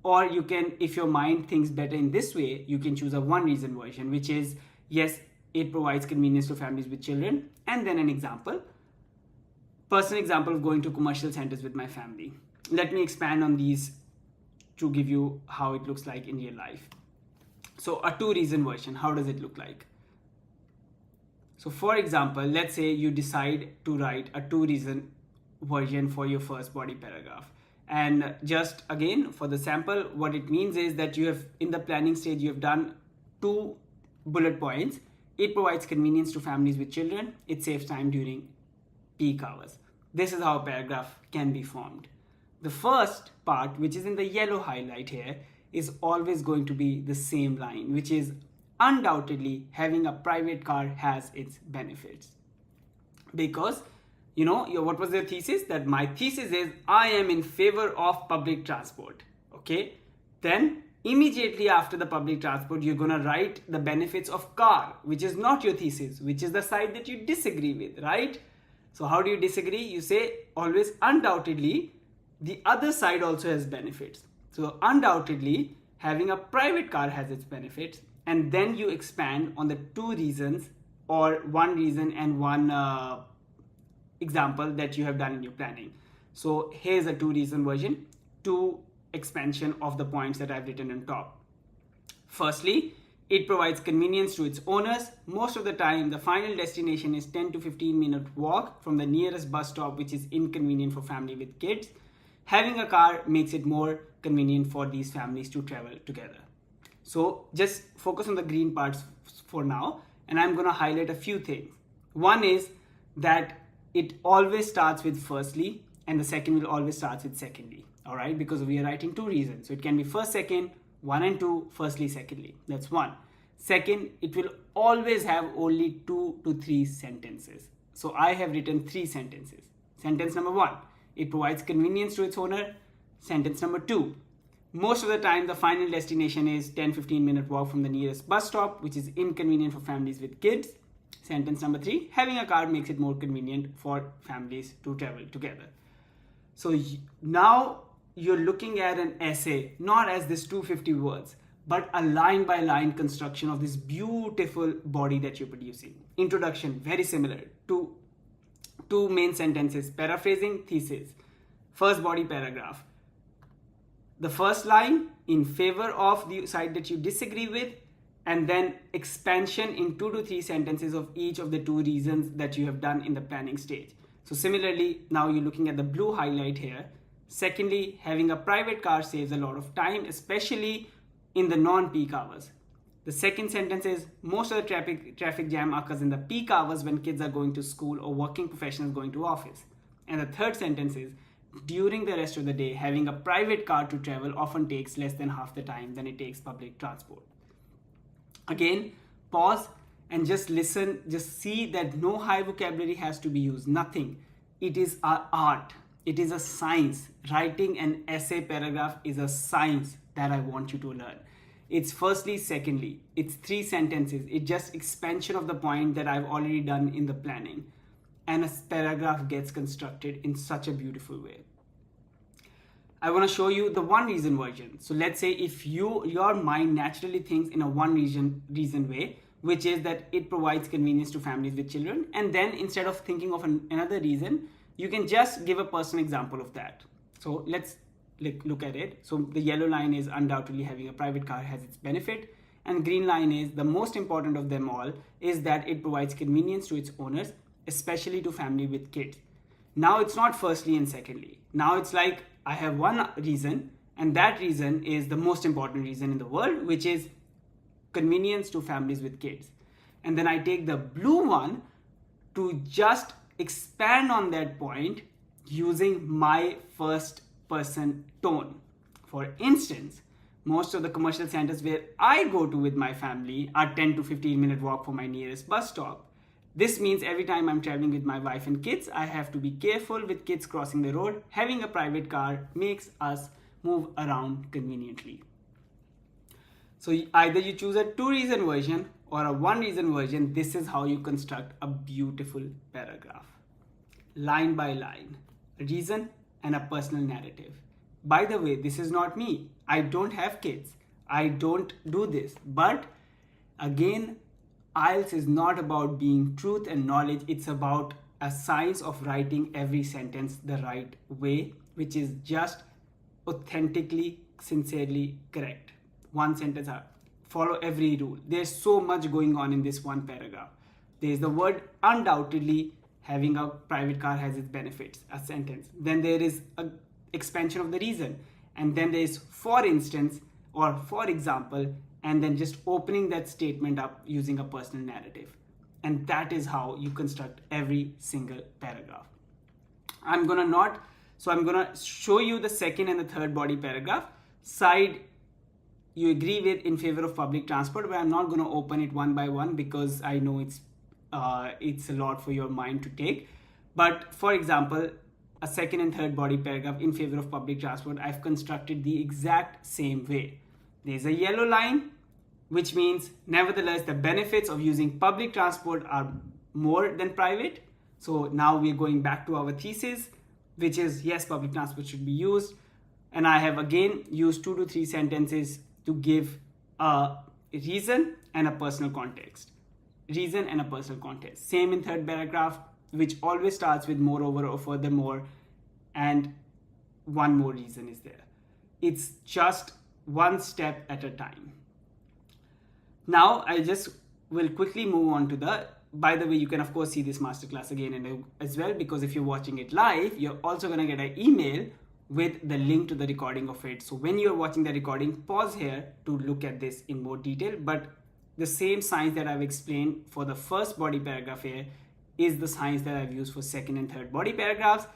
Or you can, if your mind thinks better in this way, you can choose a 1 reason version, which is, yes, it provides convenience to families with children. And then an example, personal example of going to commercial centers with my family. Let me expand on these to give you how it looks like in real life. So a 2 reason version, how does it look like? So for example, let's say you decide to write a 2 reason version for your first body paragraph. And just again, for the sample, what it means is that you have, in the planning stage, you have done 2 bullet points. It provides convenience to families with children. It saves time during peak hours. This is how a paragraph can be formed. The first part, which is in the yellow highlight here, is always going to be the same line, which is undoubtedly having a private car has its benefits. Because what was their thesis? That my thesis is I am in favor of public transport. Okay, then immediately after the public transport, you're gonna write the benefits of car, which is not your thesis, which is the side that you disagree with, right? So how do you disagree? You say always undoubtedly the other side also has benefits. So undoubtedly having a private car has its benefits, and then you expand on the two reasons or one reason and one example that you have done in your planning. So here's a two reason version, two expansion of the points that I've written on top. Firstly, it provides convenience to its owners. Most of the time, the final destination is 10 to 15-minute walk from the nearest bus stop, which is inconvenient for family with kids. Having a car makes it more convenient for these families to travel together. So just focus on the green parts for now, and I'm going to highlight a few things. One is that it always starts with firstly, and the second will always start with secondly. All right, because we are writing two reasons. So it can be first, second, one and two, firstly, secondly. That's one. Second, it will always have only 2 to 3 sentences. So I have written 3 sentences. Sentence number 1, it provides convenience to its owner. Sentence number 2, most of the time the final destination is 10-15-minute walk from the nearest bus stop, which is inconvenient for families with kids. Sentence number 3, having a car makes it more convenient for families to travel together. So now you're looking at an essay, not as this 250 words, but a line by line construction of this beautiful body that you're producing. Introduction, very similar to two main sentences, paraphrasing, thesis. First body paragraph. The first line in favor of the side that you disagree with, and then expansion in 2 to 3 sentences of each of the two reasons that you have done in the planning stage. So similarly, now you're looking at the blue highlight here. Secondly, having a private car saves a lot of time, especially in the non-peak hours. The second sentence is most of the traffic jam occurs in the peak hours when kids are going to school or working professionals going to office. And the third sentence is during the rest of the day, having a private car to travel often takes less than half the time than it takes public transport. Again, pause and just listen, just see that no high vocabulary has to be used, nothing. It is an art. It is a science. Writing an essay paragraph is a science that I want you to learn. It's firstly, secondly. It's 3 sentences. It's just expansion of the point that I've already done in the planning. And a paragraph gets constructed in such a beautiful way. I want to show you the one reason version. So let's say if your mind naturally thinks in a one reason way, which is that it provides convenience to families with children. And then instead of thinking of another reason, you can just give a personal example of that. So let's look at it. So the yellow line is undoubtedly having a private car has its benefit. And green line is the most important of them all is that it provides convenience to its owners, especially to family with kids. Now it's not firstly and secondly. Now it's like I have one reason, and that reason is the most important reason in the world, which is convenience to families with kids. And then I take the blue one to just expand on that point using my first person tone. For instance, most of the commercial centers where I go to with my family are 10 to 15-minute walk from my nearest bus stop. This means every time I'm traveling with my wife and kids, I have to be careful with kids crossing the road. Having a private car makes us move around conveniently. So either you choose a 2-reason version or a 1-reason version. This is how you construct a beautiful paragraph. Line by line, a reason and a personal narrative. By the way, this is not me. I don't have kids. I don't do this. But again, IELTS is not about being truth and knowledge. It's about a science of writing every sentence the right way, which is just authentically, sincerely correct. One sentence out. Follow every rule. There's so much going on in this one paragraph. There's the word undoubtedly, having a private car has its benefits, a sentence. Then there is an expansion of the reason. And then there is for instance or for example, and then just opening that statement up using a personal narrative. And that is how you construct every single paragraph. I'm gonna show you the second and the third body paragraph side you agree with in favor of public transport, but I'm not going to open it one by one because I know it's a lot for your mind to take. But for example, a second and third body paragraph in favor of public transport, I've constructed the exact same way. There's a yellow line, which means nevertheless the benefits of using public transport are more than private. So now we're going back to our thesis, which is yes, public transport should be used. And I have again used 2 to 3 sentences to give a reason and a personal context. Reason and a personal context. Same in third paragraph, which always starts with moreover or furthermore, and one more reason is there. It's just one step at a time. Now I just will quickly move on to by the way, you can of course see this masterclass again and as well, because if you're watching it live, you're also going to get an email with the link to the recording of it. So when you're watching the recording, pause here to look at this in more detail. But the same science that I've explained for the first body paragraph here is the science that I've used for second and third body paragraphs.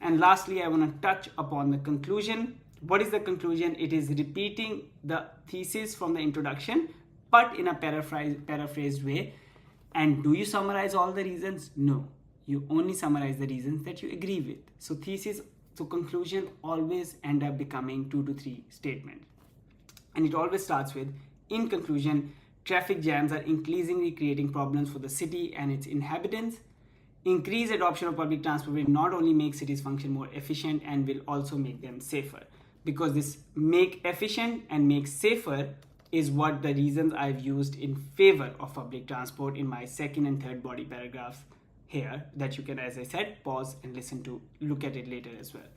And lastly, I want to touch upon the conclusion. What is the conclusion? It is repeating the thesis from the introduction, but in a paraphrased way. And do you summarize all the reasons? No, you only summarize the reasons that you agree with. So conclusion always end up becoming 2 to 3 statements. And it always starts with, in conclusion, traffic jams are increasingly creating problems for the city and its inhabitants. Increased adoption of public transport will not only make cities function more efficient and will also make them safer. Because this make efficient and make safer is what the reasons I've used in favor of public transport in my second and third body paragraphs here, that you can, as I said, pause and look at it later as well.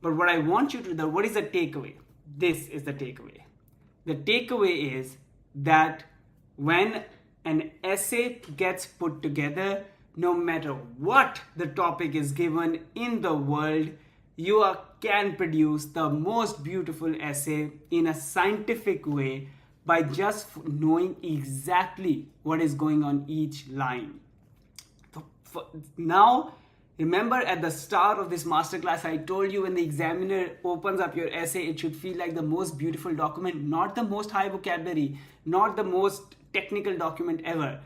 But what I want you to do, what is the takeaway? This is the takeaway. The takeaway is that when an essay gets put together, no matter what the topic is given in the world, you can produce the most beautiful essay in a scientific way by just knowing exactly what is going on each line. Now, remember at the start of this masterclass, I told you when the examiner opens up your essay, it should feel like the most beautiful document, not the most high vocabulary, not the most technical document ever.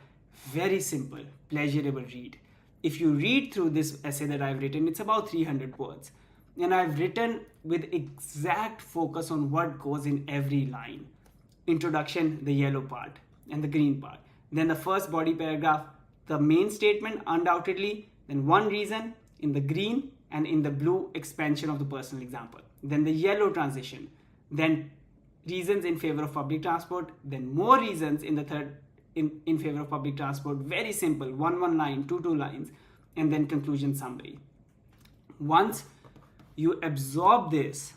Very simple, pleasurable read. If you read through this essay that I've written, it's about 300 words. And I've written with exact focus on what goes in every line. Introduction, the yellow part, and the green part. Then the first body paragraph, the main statement, undoubtedly. Then one reason in the green, and in the blue, expansion of the personal example. Then the yellow transition. Then reasons in favor of public transport. Then more reasons in the third in favor of public transport. Very simple, one line, two lines, and then conclusion summary. Once you absorb this,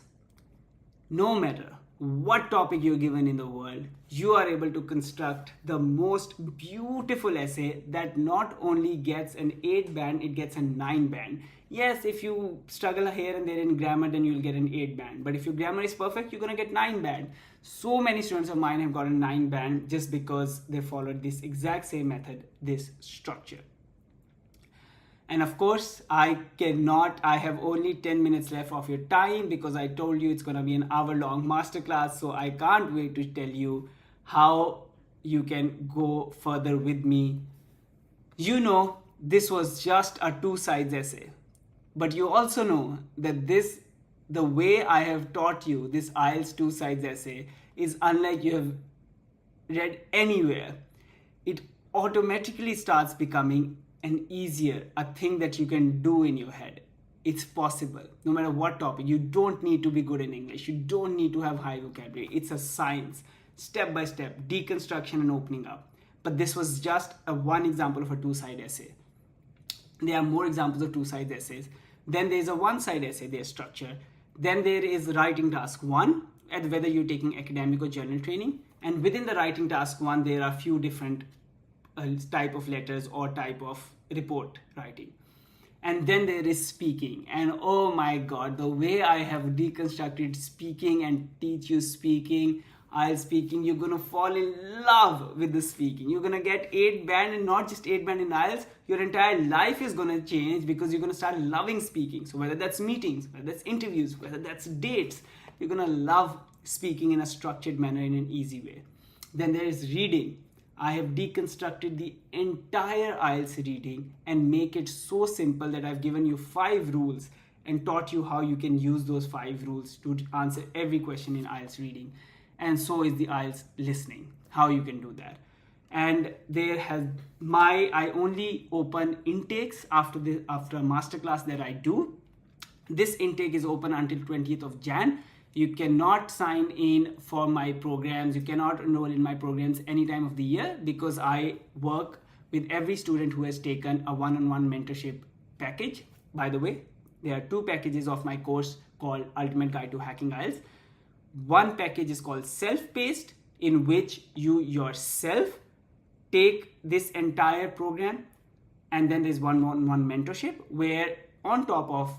no matter what topic you're given in the world, you are able to construct the most beautiful essay that not only gets an 8 band, it gets a 9 band. Yes, if you struggle here and there in grammar, then you'll get an 8 band. But if your grammar is perfect, you're going to get 9 band. So many students of mine have gotten 9 band just because they followed this exact same method, this structure. And of course, I have only 10 minutes left of your time because I told you it's going to be an hour-long masterclass. So I can't wait to tell you how you can go further with me. You know, this was just a 2 sides essay. But you also know that the way I have taught you this IELTS 2 sides essay is unlike you have read anywhere. It automatically starts becoming a thing that you can do in your head. It's possible, no matter what topic. You don't need to be good in English. You don't need to have high vocabulary. It's a science, step by step, deconstruction and opening up. But this was just one example of a 2-side essay. There are more examples of 2-side essays. Then there's a 1-side essay, there's structure. Then there is writing task 1, and whether you're taking academic or general training. And within the writing task 1, there are a few different type of letters or type of report writing. And then there is speaking. And oh my God, the way I have deconstructed speaking and teach you speaking, IELTS speaking, you're going to fall in love with the speaking. You're going to get 8 band, and not just 8 band in IELTS. Your entire life is going to change because you're going to start loving speaking. So whether that's meetings, whether that's interviews, whether that's dates, you're going to love speaking in a structured manner in an easy way. Then there is reading. I have deconstructed the entire IELTS reading and make it so simple that I've given you 5 rules and taught you how you can use those 5 rules to answer every question in IELTS reading. And so is the IELTS listening, how you can do that. And I only open intakes after a masterclass that I do. This intake is open until 20th of Jan. You cannot sign in for my programs. You cannot enroll in my programs any time of the year because I work with every student who has taken a one-on-one mentorship package. By the way, there are 2 packages of my course called Ultimate Guide to Hacking IELTS. One package is called self-paced, in which you yourself take this entire program, and then there's one-on-one mentorship where on top of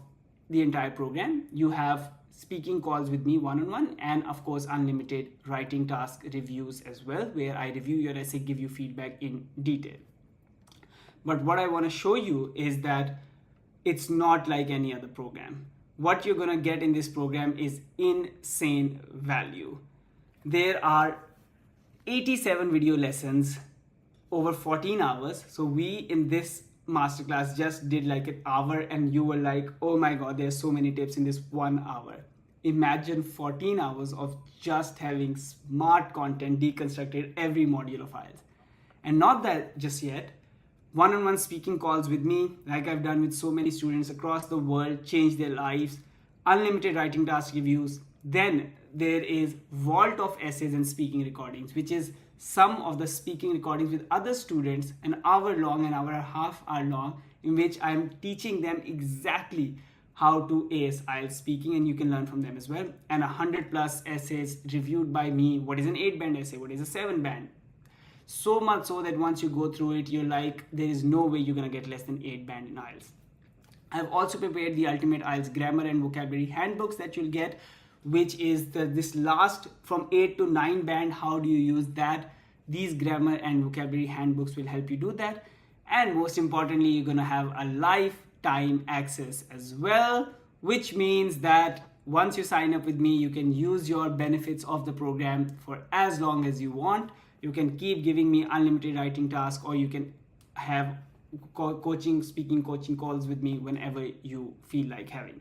the entire program you have speaking calls with me one-on-one, and of course unlimited writing task reviews as well, where I review your essay, give you feedback in detail. But what I want to show you is that it's not like any other program. What you're going to get in this program is insane value. There are 87 video lessons over 14 hours. So we in this masterclass just did like an hour, and you were like, oh my god, there's so many tips in this 1 hour. Imagine 14 hours of just having smart content deconstructed every module of IELTS. And not that just yet, one-on-one speaking calls with me, like I've done with so many students across the world, change their lives, unlimited writing task reviews. Then there is vault of essays and speaking recordings, which is some of the speaking recordings with other students, an hour long, an hour and a half hour long, in which I'm teaching them exactly how to ace IELTS speaking, and you can learn from them as well. And 100+ essays reviewed by me. What is an 8-band essay? What is a 7-band? So much so that once you go through it, you're like, there is no way you're gonna get less than 8-band in IELTS. I've also prepared the Ultimate IELTS Grammar and Vocabulary Handbooks that you'll get, which is this last from 8 to 9 band. How do you use that? These grammar and vocabulary handbooks will help you do that. And most importantly, you're gonna have a lifetime access as well, which means that once you sign up with me, you can use your benefits of the program for as long as you want. You can keep giving me unlimited writing tasks, or you can have speaking coaching calls with me whenever you feel like having.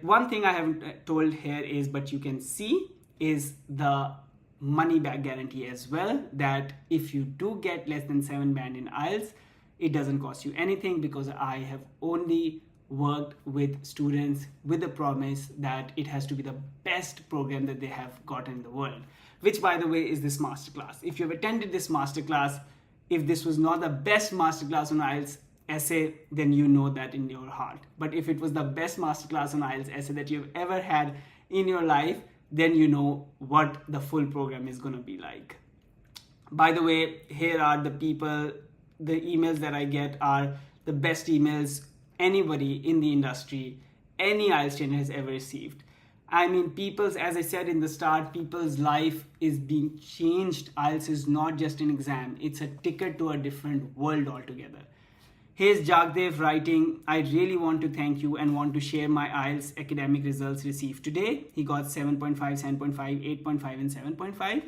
One thing I haven't told here is, but you can see, is the money back guarantee as well, that if you do get less than 7-band in IELTS, it doesn't cost you anything, because I have only worked with students with the promise that it has to be the best program that they have gotten in the world, which by the way is this masterclass. If you have attended this masterclass, if this was not the best masterclass on IELTS essay, then you know that in your heart. But if it was the best masterclass on IELTS essay that you've ever had in your life, then you know what the full program is going to be like. By the way, here are the people, the emails that I get are the best emails anybody in the industry, any IELTS trainer has ever received. I mean, as I said in the start, people's life is being changed. IELTS is not just an exam, it's a ticket to a different world altogether. Here's Jagdev writing, I really want to thank you and want to share my IELTS academic results received today. He got 7.5, 7.5, 8.5 and 7.5.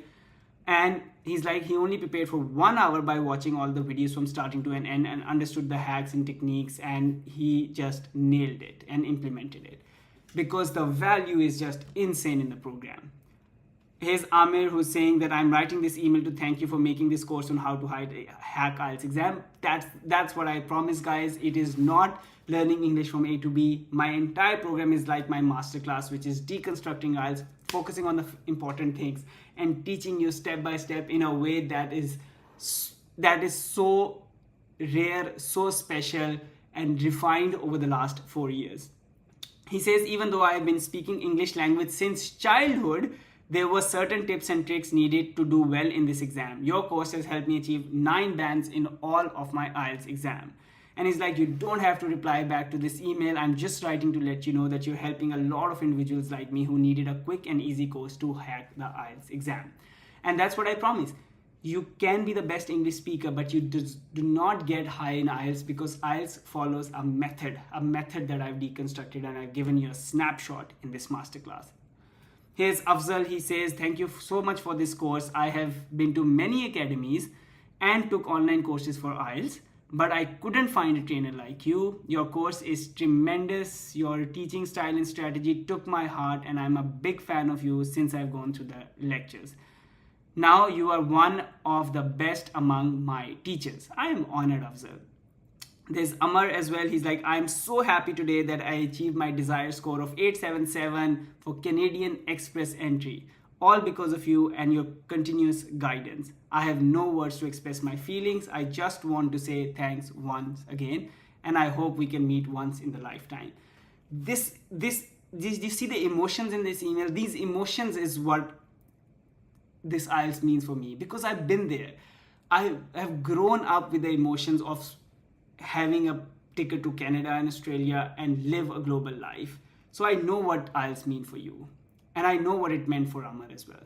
And he's like, he only prepared for 1 hour by watching all the videos from starting to an end and understood the hacks and techniques, and he just nailed it and implemented it because the value is just insane in the program. Here's Amir, who's saying that I'm writing this email to thank you for making this course on how to hack IELTS exam. That's what I promise, guys. It is not learning English from A to B. My entire program is like my masterclass, which is deconstructing IELTS, focusing on the important things, and teaching you step by step in a way that is so rare, so special, and refined over the last 4 years. He says, even though I have been speaking English language since childhood, there were certain tips and tricks needed to do well in this exam. Your course has helped me achieve 9 bands in all of my IELTS exam. And he's like, you don't have to reply back to this email. I'm just writing to let you know that you're helping a lot of individuals like me who needed a quick and easy course to hack the IELTS exam. And that's what I promise. You can be the best English speaker, but you do not get high in IELTS, because IELTS follows a method that I've deconstructed and I've given you a snapshot in this masterclass. Here's Afzal. He says, thank you so much for this course. I have been to many academies and took online courses for IELTS, but I couldn't find a trainer like you. Your course is tremendous. Your teaching style and strategy took my heart, and I'm a big fan of you since I've gone through the lectures. Now you are one of the best among my teachers. I am honored, Afzal. There's Amar as well. He's like, I'm so happy today that I achieved my desired score of 877 for Canadian Express entry. All because of you and your continuous guidance. I have no words to express my feelings. I just want to say thanks once again, and I hope we can meet once in the lifetime. This, you see the emotions in this email? These emotions is what this IELTS means for me, because I've been there. I have grown up with the emotions of having a ticket to Canada and Australia and live a global life. So I know what IELTS mean for you, and I know what it meant for Amar as well.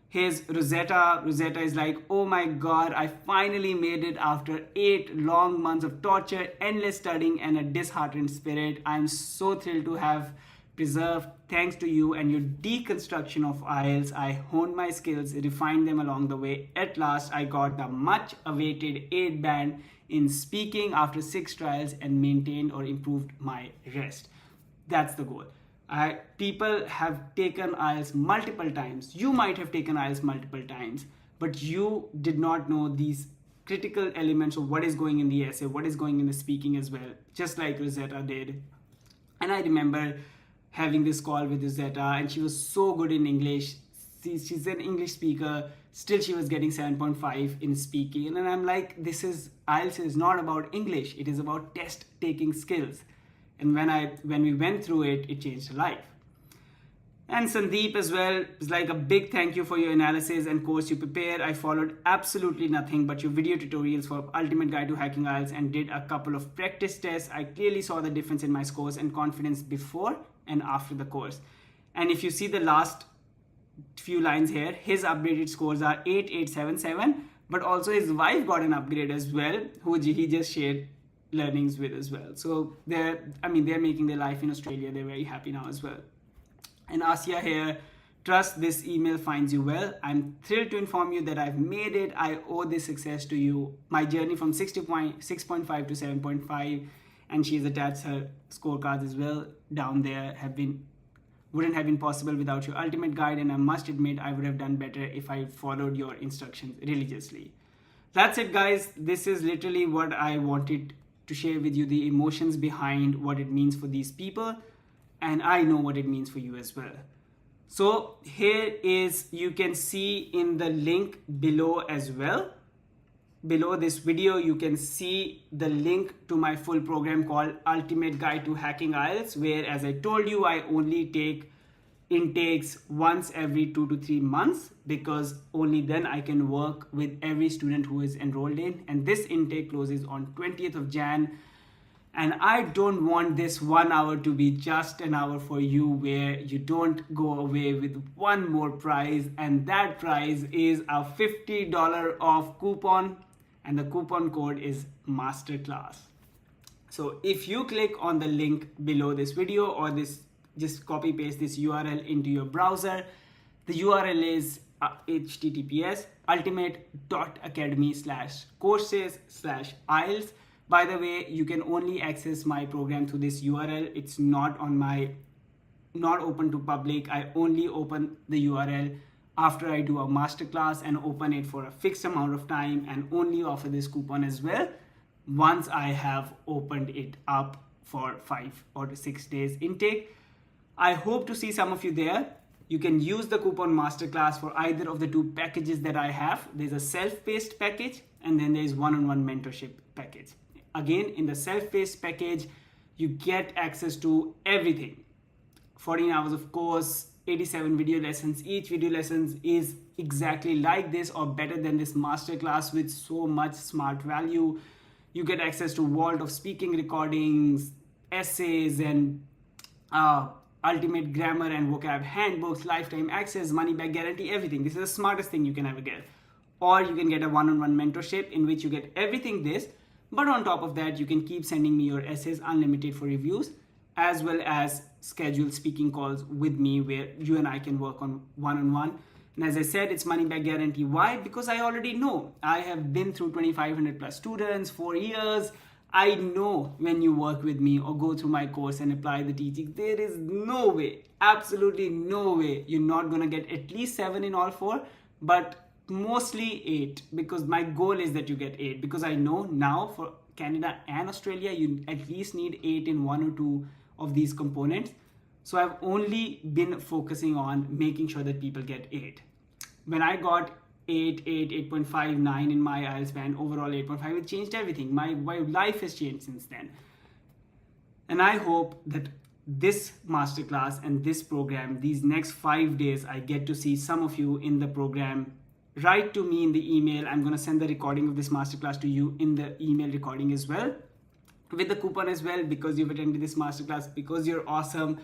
Here's Rosetta. Rosetta is like, oh my God, I finally made it after 8 long months of torture, endless studying, and a disheartened spirit. I'm so thrilled to have preserved. Thanks to you and your deconstruction of IELTS, I honed my skills, refined them along the way. At last, I got the much awaited 8 band in speaking after 6 trials and maintained or improved my rest. That's the goal. People have taken IELTS multiple times. You might have taken IELTS multiple times, but you did not know these critical elements of what is going in the essay, what is going in the speaking as well, just like Rosetta did. And I remember having this call with Rosetta, and she was so good in English. She's an English speaker. Still, she was getting 7.5 in speaking. And I'm like, IELTS is not about English. It is about test-taking skills. And when we went through it, it changed her life. And Sandeep as well is like, a big thank you for your analysis and course you prepared. I followed absolutely nothing but your video tutorials for Ultimate Guide to Hacking IELTS and did a couple of practice tests. I clearly saw the difference in my scores and confidence before and after the course. And if you see the last few lines here, his upgraded scores are 8877, but also his wife got an upgrade as well, who he just shared learnings with as well. So they're making their life in Australia. They're very happy now as well. And Asya here, trust this email finds you well. I'm thrilled to inform you that I've made it. I owe this success to you. My journey from 6.5 to 7.5, and she's attached her scorecards as well down there, wouldn't have been possible without your ultimate guide, and I must admit I would have done better if I followed your instructions religiously. That's it, guys. This is literally what I wanted to share with you, the emotions behind what it means for these people, and I know what it means for you as well. So here is, you can see in the link below as well. Below this video, you can see the link to my full program called Ultimate Guide to Hacking IELTS, where, as I told you, I only take intakes once every 2 to 3 months, because only then I can work with every student who is enrolled in. And this intake closes on 20th of Jan. And I don't want this 1 hour to be just an hour for you where you don't go away with one more prize. And that prize is a $50 off coupon. And the coupon code is MasterClass. So if you click on the link below this video, or just copy paste this URL into your browser, the URL is https ultimate.academy/courses/IELTS. By the way, you can only access my program through this URL. It's not open to public. I only open the URL after I do a masterclass and open it for a fixed amount of time, and only offer this coupon as well once I have opened it up for 5 or 6 days intake. I hope to see some of you there. You can use the coupon masterclass for either of the 2 packages that I have. There's a self-paced package, and then there's one-on-one mentorship package. Again, in the self-paced package, you get access to everything. 14 hours of course, 87 video lessons. Each video lesson is exactly like this or better than this masterclass with so much smart value. You get access to vault of speaking recordings, essays, and ultimate grammar and vocab handbooks, lifetime access, money back guarantee, everything. This is the smartest thing you can ever get. Or you can get a one-on-one mentorship in which you get everything this, but on top of that, you can keep sending me your essays unlimited for reviews. as well as schedule speaking calls with me where you and I can work on one-on-one. And as I said, it's money back guarantee. Why? Because I already know. I have been through 2,500 plus students, 4 years. I know when you work with me or go through my course and apply the teaching, there is no way, absolutely no way you're not going to get at least 7 in all 4, but mostly 8, because my goal is that you get 8, because I know now for Canada and Australia, you at least need 8 in 1 or 2 of these components. So I've only been focusing on making sure that people get 8. When I got 8.5, 9 in my IELTS band, overall 8.5, it changed everything. My life has changed since then. And I hope that this masterclass and this program, these next 5 days, I get to see some of you in the program. Write to me in the email. I'm going to send the recording of this masterclass to you in the email recording as well, with the coupon as well, because you've attended this masterclass, because you're awesome.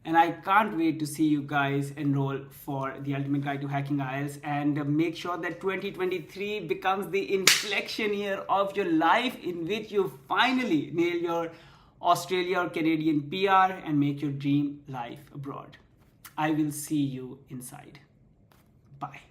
And I can't wait to see you guys enroll for the Ultimate Guide to Hacking IELTS, and make sure that 2023 becomes the inflection year of your life in which you finally nail your Australia or Canadian PR and make your dream life abroad. I will see you inside. Bye.